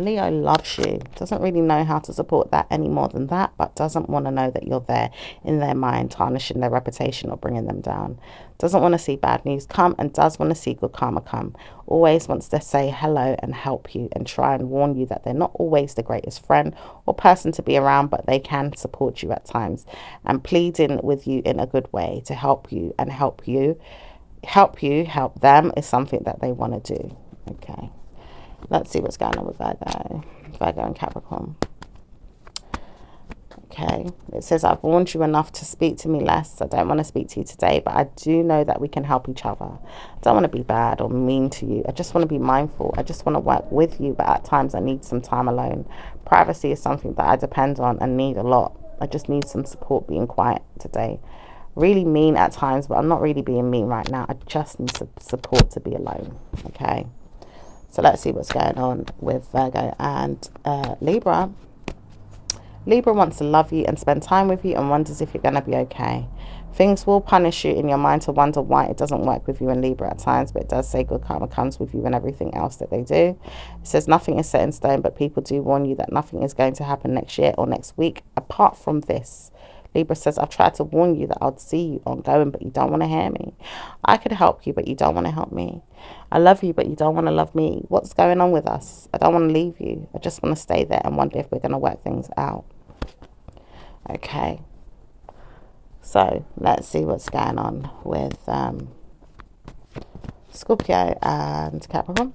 Leo loves you, doesn't really know how to support that any more than that, but doesn't want to know that you're there in their mind, tarnishing their reputation or bringing them down. Doesn't want to see bad news come and does want to see good karma come. Always wants to say hello and help you and try and warn you that they're not always the greatest friend or person to be around, but they can support you at times, and pleading with you in a good way to help you and help them is something that they want to do. Okay. Let's see what's going on with Virgo and Capricorn. Okay, it says, I've warned you enough to speak to me less. I don't want to speak to you today, but I do know that we can help each other. I don't want to be bad or mean to you. I just want to be mindful. I just want to work with you, but at times I need some time alone. Privacy is something that I depend on and need a lot. I just need some support being quiet today. Really mean at times, but I'm not really being mean right now. I just need some support to be alone. Okay. So let's see what's going on with Virgo and Libra. Libra wants to love you and spend time with you and wonders if you're going to be okay. Things will punish you in your mind to wonder why it doesn't work with you and Libra at times, but it does say good karma comes with you and everything else that they do. It says nothing is set in stone, but people do warn you that nothing is going to happen next year or next week apart from this. Libra says, I've tried to warn you that I'll see you ongoing, but you don't want to hear me. I could help you, but you don't want to help me. I love you, but you don't want to love me. What's going on with us? I don't want to leave you. I just want to stay there and wonder if we're going to work things out. Okay. So let's see what's going on with Scorpio and Capricorn.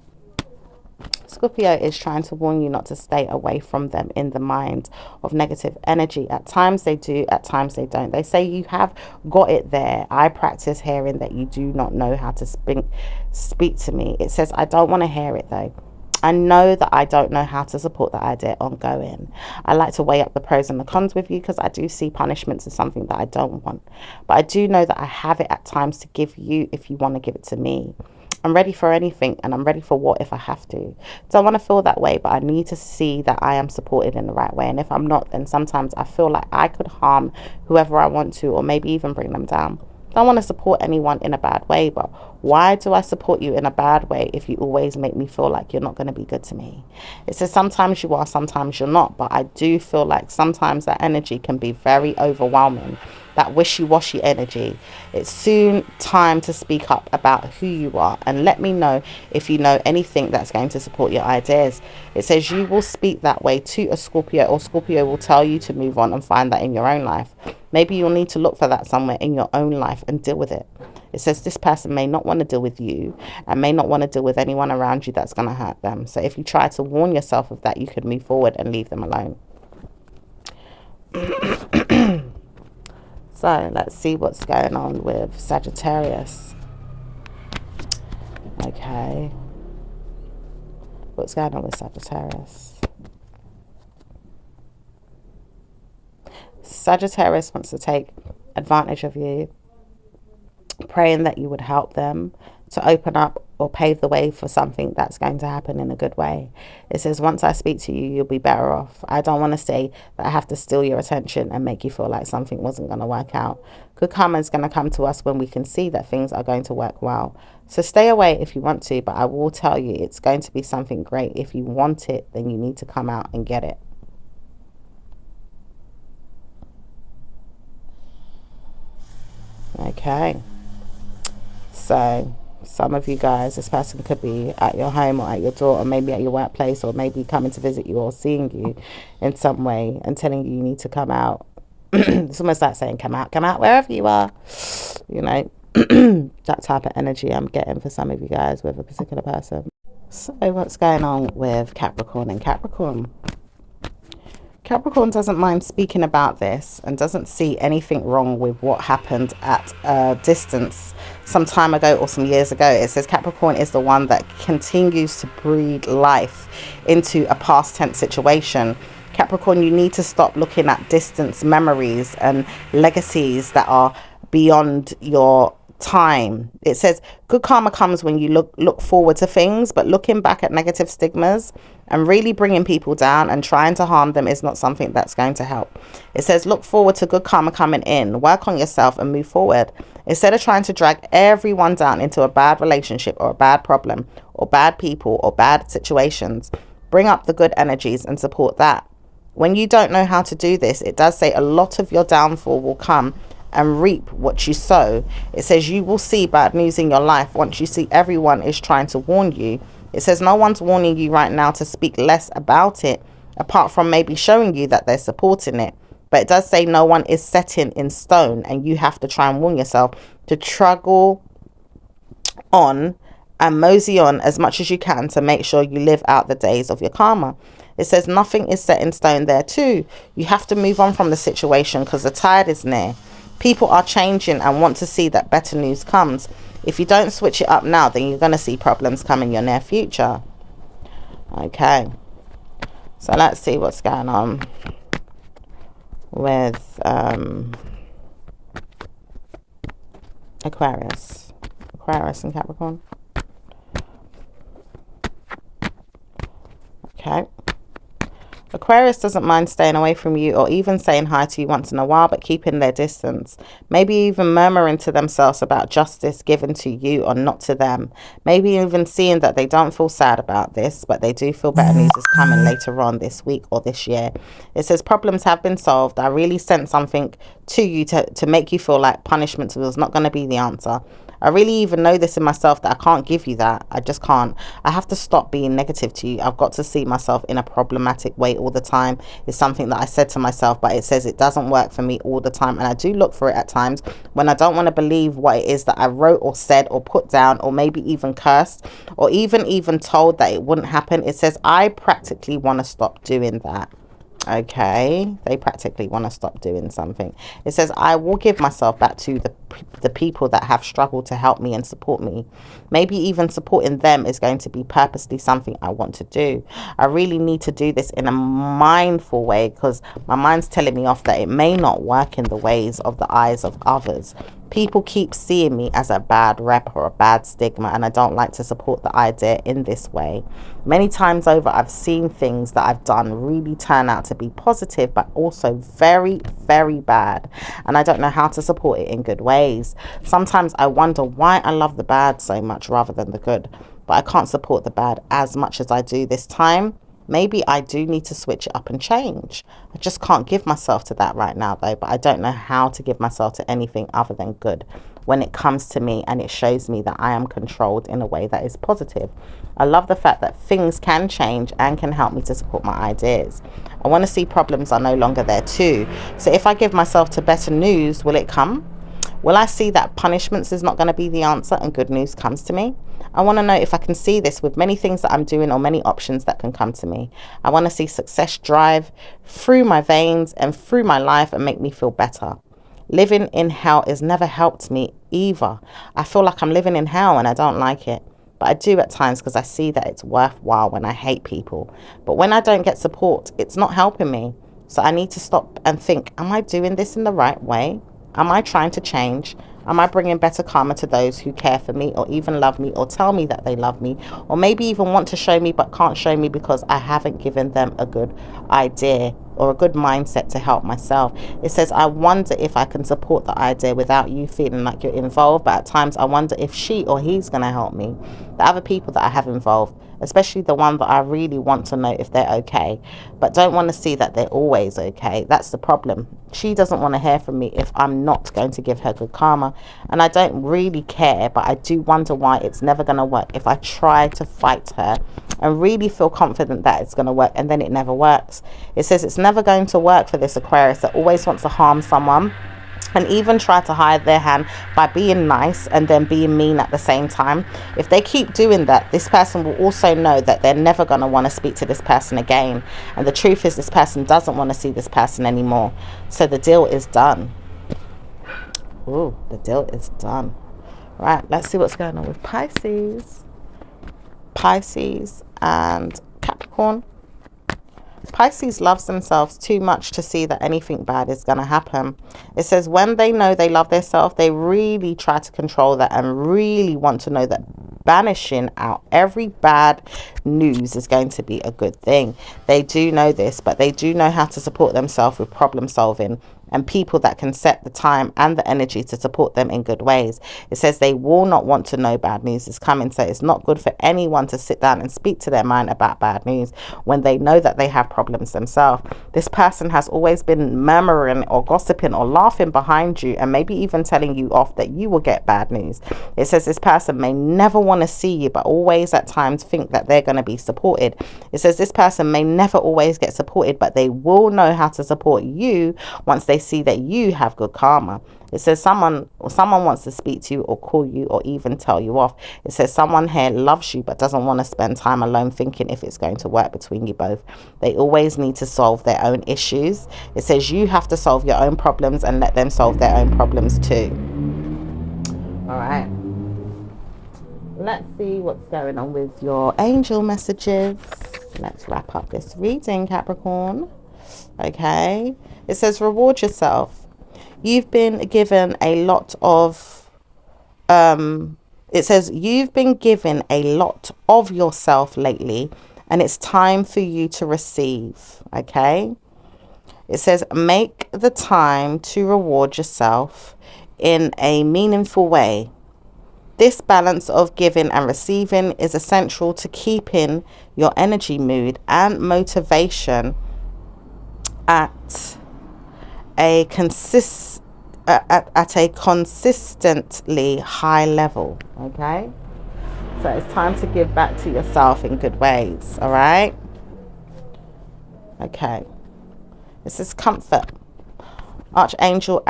Scorpio is trying to warn you not to stay away from them in the mind of negative energy. At times they do, at times they don't. They say you have got it there. I practice hearing that you do not know how to speak to me. It says, I don't want to hear it though. I know that I don't know how to support that idea ongoing. I like to weigh up the pros and the cons with you because I do see punishments as something that I don't want. But I do know that I have it at times to give you if you want to give it to me. I'm ready for anything and I'm ready for what if I have to. Don't want to feel that way, but I need to see that I am supported in the right way. And if I'm not, then sometimes I feel like I could harm whoever I want to or maybe even bring them down. Don't want to support anyone in a bad way, but why do I support you in a bad way if you always make me feel like you're not going to be good to me? It says sometimes you are, sometimes you're not, but I do feel like sometimes that energy can be very overwhelming. That wishy-washy energy. It's soon time to speak up about who you are and let me know if you know anything that's going to support your ideas. It says you will speak that way to a Scorpio, or Scorpio will tell you to move on and find that in your own life. Maybe you'll need to look for that somewhere in your own life and deal with it. It says this person may not want to deal with you and may not want to deal with anyone around you that's going to hurt them. So if you try to warn yourself of that, you could move forward and leave them alone. So let's see what's going on with Sagittarius. Okay. What's going on with Sagittarius? Sagittarius wants to take advantage of you, praying that you would help them to open up or pave the way for something that's going to happen in a good way. It says, once I speak to you, you'll be better off. I don't want to say that I have to steal your attention and make you feel like something wasn't going to work out. Good karma is going to come to us when we can see that things are going to work well. So stay away if you want to, but I will tell you it's going to be something great. If you want it, then you need to come out and get it. Okay. So some of you guys, this person could be at your home or at your door or maybe at your workplace or maybe coming to visit you or seeing you in some way and telling you you need to come out. It's almost like saying come out wherever you are, you know. That type of energy I'm getting for some of you guys with a particular person. So what's going on with Capricorn and Capricorn? Capricorn doesn't mind speaking about this and doesn't see anything wrong with what happened at a distance some time ago or some years ago. It says Capricorn is the one that continues to breathe life into a past tense situation. Capricorn, you need to stop looking at distance memories and legacies that are beyond your time. It says good karma comes when you look forward to things, but looking back at negative stigmas and really bringing people down and trying to harm them is not something that's going to help. It says look forward to good karma coming in, work on yourself and move forward instead of trying to drag everyone down into a bad relationship or a bad problem or bad people or bad situations. Bring up the good energies and support that. When you don't know how to do this, it does say a lot of your downfall will come and reap what you sow. It says you will see bad news in your life once you see everyone is trying to warn you. It says no one's warning you right now to speak less about it, apart from maybe showing you that they're supporting it. But it does say no one is setting in stone, and you have to try and warn yourself to struggle on and mosey on as much as you can to make sure you live out the days of your karma. It says nothing is set in stone there too. You have to move on from the situation because the tide is near. People are changing and want to see that better news comes. If you don't switch it up now, then you're going to see problems come in your near future. Okay. So let's see what's going on with Aquarius and Capricorn. Okay. Aquarius doesn't mind staying away from you or even saying hi to you once in a while, but keeping their distance. Maybe even murmuring to themselves about justice given to you or not to them. Maybe even seeing that they don't feel sad about this, but they do feel better news is coming later on this week or this year. It says problems have been solved. I really sent something to you to make you feel like punishment was not going to be the answer. I really even know this in myself that I can't give you that. I just can't. I have to stop being negative to you. I've got to see myself in a problematic way all the time. It's something that I said to myself, but it says it doesn't work for me all the time. And I do look for it at times when I don't want to believe what it is that I wrote or said or put down or maybe even cursed or even told that it wouldn't happen. It says I practically want to stop doing that. Okay, they practically want to stop doing something. It says I will give myself back to the people that have struggled to help me and support me. Maybe even supporting them is going to be purposely something I want to do. I really need to do this in a mindful way because my mind's telling me off that it may not work in the ways of the eyes of others. People keep seeing me as a bad rep or a bad stigma, and I don't like to support the idea in this way. Many times over, I've seen things that I've done really turn out to be positive, but also very, very bad. And I don't know how to support it in good ways. Sometimes I wonder why I love the bad so much rather than the good, but I can't support the bad as much as I do this time. Maybe I do need to switch it up and change. I just can't give myself to that right now though, but I don't know how to give myself to anything other than good when it comes to me and it shows me that I am controlled in a way that is positive. I love the fact that things can change and can help me to support my ideas. I want to see problems are no longer there too. So if I give myself to better news, will it come? Will I see that punishments is not going to be the answer and good news comes to me? I want to know if I can see this with many things that I'm doing or many options that can come to me. I want to see success drive through my veins and through my life and make me feel better. Living in hell has never helped me either. I feel like I'm living in hell and I don't like it. But I do at times because I see that it's worthwhile when I hate people. But when I don't get support, it's not helping me. So I need to stop and think, am I doing this in the right way? Am I trying to change? Am I bringing better karma to those who care for me or even love me or tell me that they love me or maybe even want to show me but can't show me because I haven't given them a good idea or a good mindset to help myself? It says, I wonder if I can support the idea without you feeling like you're involved, but at times I wonder if she or he's going to help me. The other people that I have involved, especially the one that I really want to know if they're okay, but don't want to see that they're always okay. That's the problem. She doesn't want to hear from me if I'm not going to give her good karma. And I don't really care, but I do wonder why it's never going to work if I try to fight her and really feel confident that it's going to work and then it never works. It says it's never going to work for this Aquarius that always wants to harm someone and even try to hide their hand by being nice and then being mean at the same time. If they keep doing that, this person will also know that they're never going to want to speak to this person again. And the truth is this person doesn't want to see this person anymore. So the deal is done. Ooh, the deal is done. Right, let's see what's going on with Pisces and Capricorn. Pisces loves themselves too much to see that anything bad is going to happen. It says when they know they love themselves, they really try to control that and really want to know that banishing out every bad news is going to be a good thing. They do know this, but they do know how to support themselves with problem solving. and people that can set the time and the energy to support them in good ways. It says they will not want to know bad news is coming. So it's not good for anyone to sit down and speak to their mind about bad news when they know that they have problems themselves. This person has always been murmuring or gossiping or laughing behind you, and maybe even telling you off that you will get bad news. It says this person may never want to see you, but always at times think that they're going to be supported. It says this person may never always get supported, but they will know how to support you once they see that you have good karma. It says someone wants to speak to you or call you or even tell you off. It says someone here loves you but doesn't want to spend time alone thinking if it's going to work between you both. They always need to solve their own issues. It says you have to solve your own problems and let them solve their own problems too. All right. Let's see what's going on with your angel messages. Let's wrap up this reading, Capricorn. Okay. It says reward yourself. You've been given a lot of it says you've been given a lot of yourself lately, and it's time for you to receive. Okay. It says make the time to reward yourself in a meaningful way. This balance of giving and receiving is essential to keeping your energy, mood and motivation at a consistently high level. Okay, so it's time to give back to yourself in good ways. All right. Okay, this is comfort. Archangel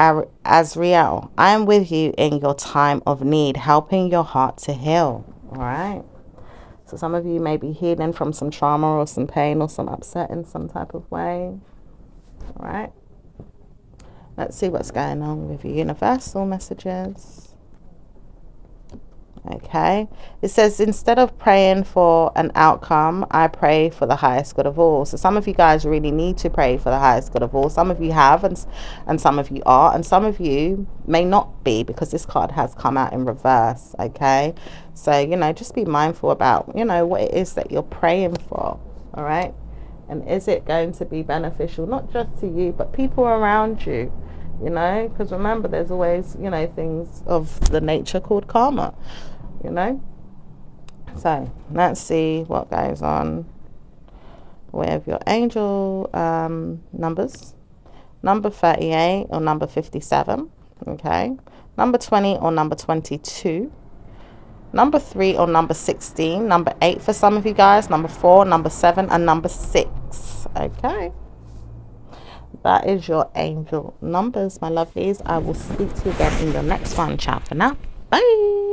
Azrael, I am with you in your time of need, helping your heart to heal. All right. So some of you may be healing from some trauma or some pain or some upset in some type of way. All right. Let's see what's going on with your universal messages. Okay. It says, instead of praying for an outcome, I pray for the highest good of all. So some of you guys really need to pray for the highest good of all. Some of you have, and some of you are, and some of you may not be, because this card has come out in reverse. Okay. So, just be mindful about, what it is that you're praying for. All right. And is it going to be beneficial, not just to you, but people around you? Because remember, there's always, things of the nature called karma, So let's see what goes on with your angel numbers. Number 38 or number 57, okay? Number 20 or number 22. Number 3 or number 16. Number 8 for some of you guys. Number 4, number 7, and number 6, okay? That is your angel numbers, my lovelies. I will speak to you again in the next one. Ciao for now. Bye.